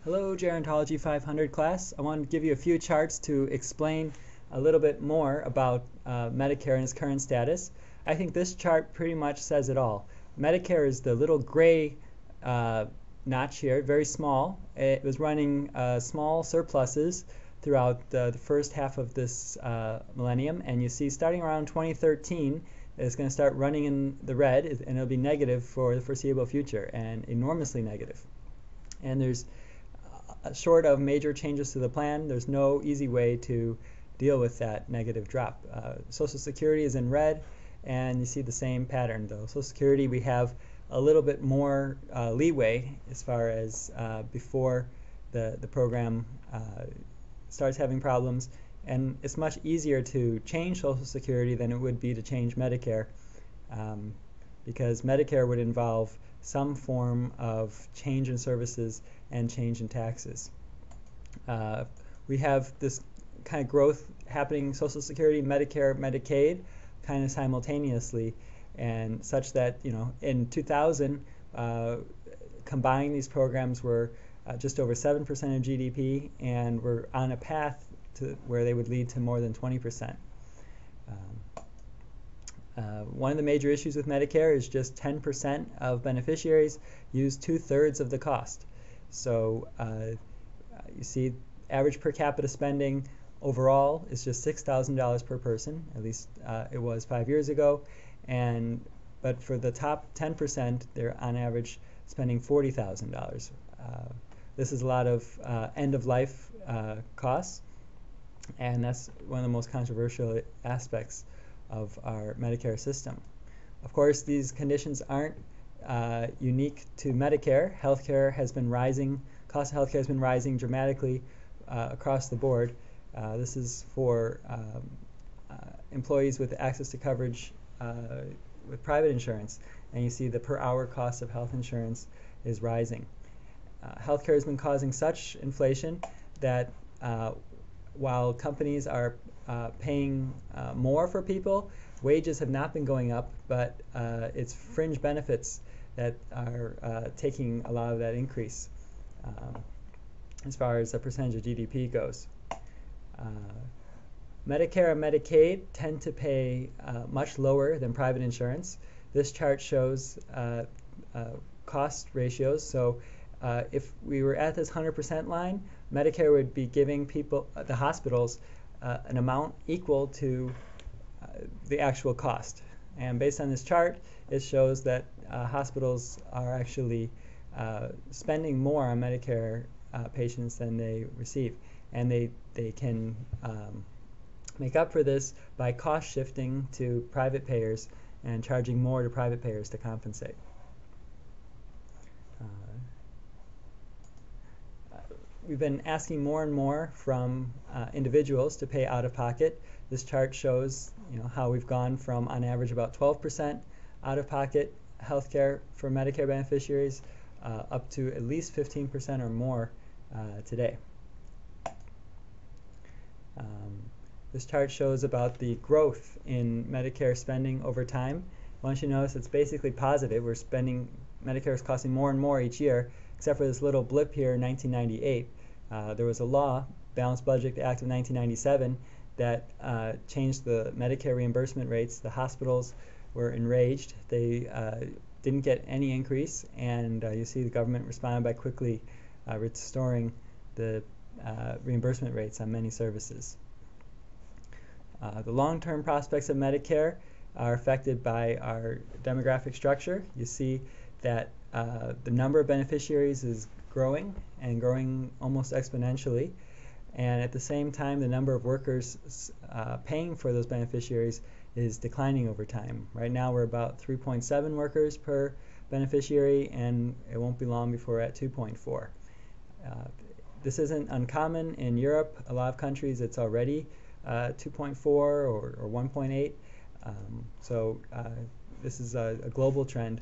Hello, Gerontology 500 class. I want to give you a few charts to explain a little bit more about Medicare and its current status. I think this chart pretty much says it all. Medicare is the little gray notch here, very small. It was running small surpluses throughout the first half of this millennium, and you see starting around 2013 it's going to start running in the red, and it'll be negative for the foreseeable future, and enormously negative. And there's short of major changes to the plan, there's no easy way to deal with that negative drop. Social Security is in red, and you see the same pattern though. Social Security, we have a little bit more leeway as far as before the program starts having problems, and it's much easier to change Social Security than it would be to change Medicare, because Medicare would involve some form of change in services and change in taxes. We have this kind of growth happening, Social Security, Medicare, Medicaid, kind of simultaneously, and such that, you know, in 2000, combining these programs were just over 7% of GDP, and we're on a path to where they would lead to more than 20%. One of the major issues with Medicare is just 10% of beneficiaries use 2/3 of the cost. So you see average per capita spending overall is just $6,000 per person, at least it was 5 years ago, but for the top 10%, they're on average spending $40,000. This is a lot of end-of-life costs, and that's one of the most controversial aspects of our Medicare system. Of course, these conditions aren't unique to Medicare. Healthcare has been rising, cost of healthcare has been rising dramatically across the board. This is for employees with access to coverage with private insurance, and you see the per hour cost of health insurance is rising. Healthcare has been causing such inflation that while companies are paying more for people, wages have not been going up, but it's fringe benefits that are taking a lot of that increase as far as the percentage of GDP goes. Medicare and Medicaid tend to pay much lower than private insurance. This chart shows cost ratios. So if we were at this 100% line, Medicare would be giving people, the hospitals, an amount equal to the actual cost. And based on this chart, it shows that hospitals are actually spending more on Medicare patients than they receive. And they can make up for this by cost shifting to private payers and charging more to private payers to compensate. We've been asking more and more from individuals to pay out of pocket. This chart shows, you know, how we've gone from on average about 12% out of pocket healthcare for Medicare beneficiaries up to at least 15% or more today. This chart shows about the growth in Medicare spending over time. I want you to notice it's basically positive. We're spending, Medicare is costing more and more each year, except for this little blip here in 1998. There was a law, Balanced Budget Act of 1997, that changed the Medicare reimbursement rates. The hospitals were enraged. They didn't get any increase, and you see the government responded by quickly restoring the reimbursement rates on many services. The long-term prospects of Medicare are affected by our demographic structure. You see that the number of beneficiaries is growing and growing almost exponentially, and at the same time the number of workers paying for those beneficiaries is declining over time. Right now we're about 3.7 workers per beneficiary, and it won't be long before we're at 2.4. This isn't uncommon in Europe. A lot of countries it's already 2.4 or 1.8. So this is a global trend,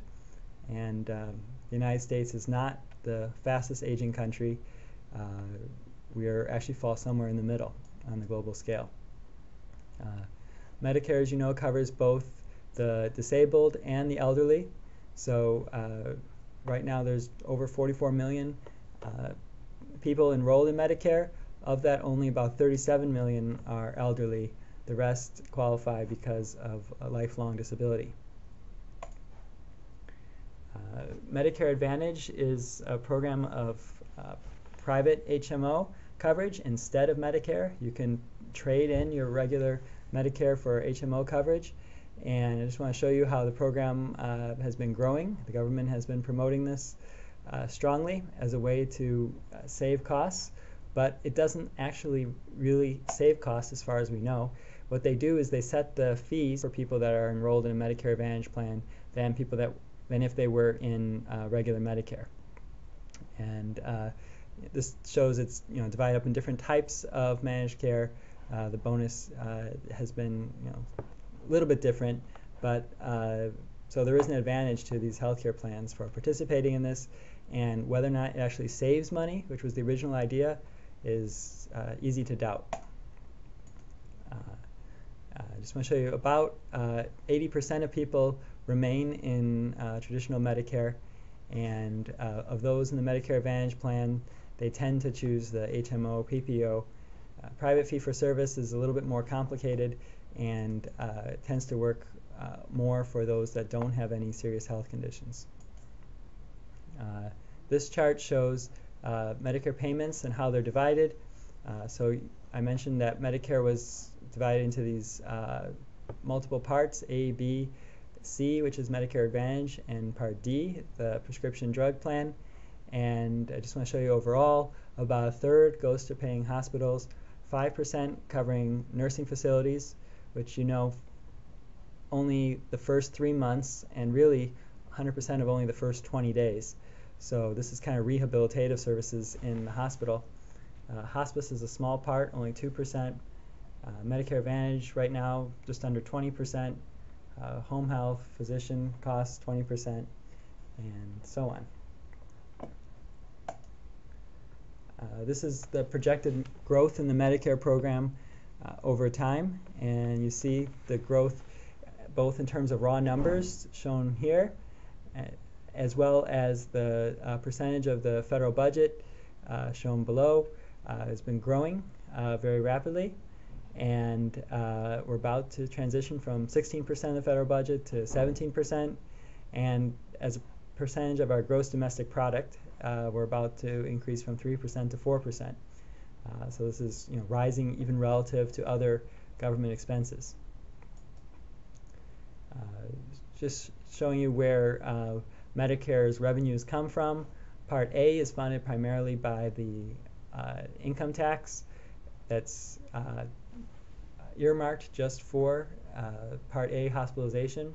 and the United States is not the fastest aging country. We actually fall somewhere in the middle on the global scale. Medicare, as you know, covers both the disabled and the elderly. So right now there's over 44 million people enrolled in Medicare. Of that, only about 37 million are elderly. The rest qualify because of a lifelong disability. Medicare Advantage is a program of private HMO coverage instead of Medicare. You can trade in your regular Medicare for HMO coverage. And I just want to show you how the program has been growing. The government has been promoting this strongly as a way to save costs, but it doesn't actually really save costs as far as we know. What they do is they set the fees for people that are enrolled in a Medicare Advantage plan than if they were in regular Medicare. And this shows it's divided up in different types of managed care. The bonus has been a little bit different, but so there is an advantage to these healthcare plans for participating in this, and whether or not it actually saves money, which was the original idea, is easy to doubt. I just want to show you about 80% of people remain in traditional Medicare, and of those in the Medicare Advantage plan, they tend to choose the HMO, PPO. Private fee-for-service is a little bit more complicated and tends to work more for those that don't have any serious health conditions. This chart shows Medicare payments and how they're divided. So I mentioned that Medicare was divided into these multiple parts, A, B, C, which is Medicare Advantage, and Part D, the prescription drug plan. And I just want to show you overall, about a third goes to paying hospitals, 5% covering nursing facilities, which only the first 3 months, and really 100% of only the first 20 days. So this is kind of rehabilitative services in the hospital. Hospice is a small part, only 2%. Medicare Advantage right now, just under 20%. Home health, physician costs 20%, and so on. This is the projected growth in the Medicare program over time, and you see the growth both in terms of raw numbers shown here, as well as the percentage of the federal budget shown below has been growing very rapidly, and we're about to transition from 16% of the federal budget to 17%, and as a percentage of our gross domestic product, we're about to increase from 3% to 4%. So this is rising even relative to other government expenses. Just showing you where Medicare's revenues come from. Part A is funded primarily by the income tax that's earmarked just for Part A hospitalization,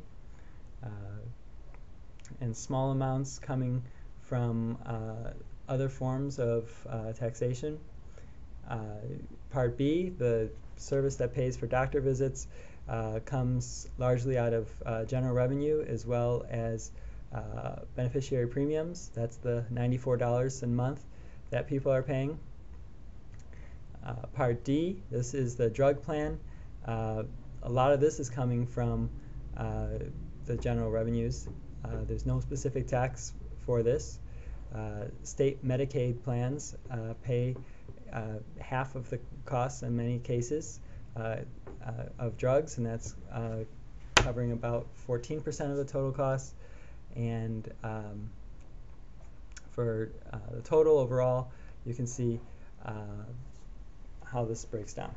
and small amounts coming from other forms of taxation. Part B, the service that pays for doctor visits, comes largely out of general revenue as well as beneficiary premiums. That's the $94 a month that people are paying. Part D, this is the drug plan. A lot of this is coming from the general revenues. There's no specific tax for this. State Medicaid plans pay half of the costs in many cases of drugs, and that's covering about 14% of the total costs. And for the total overall, you can see how this breaks down.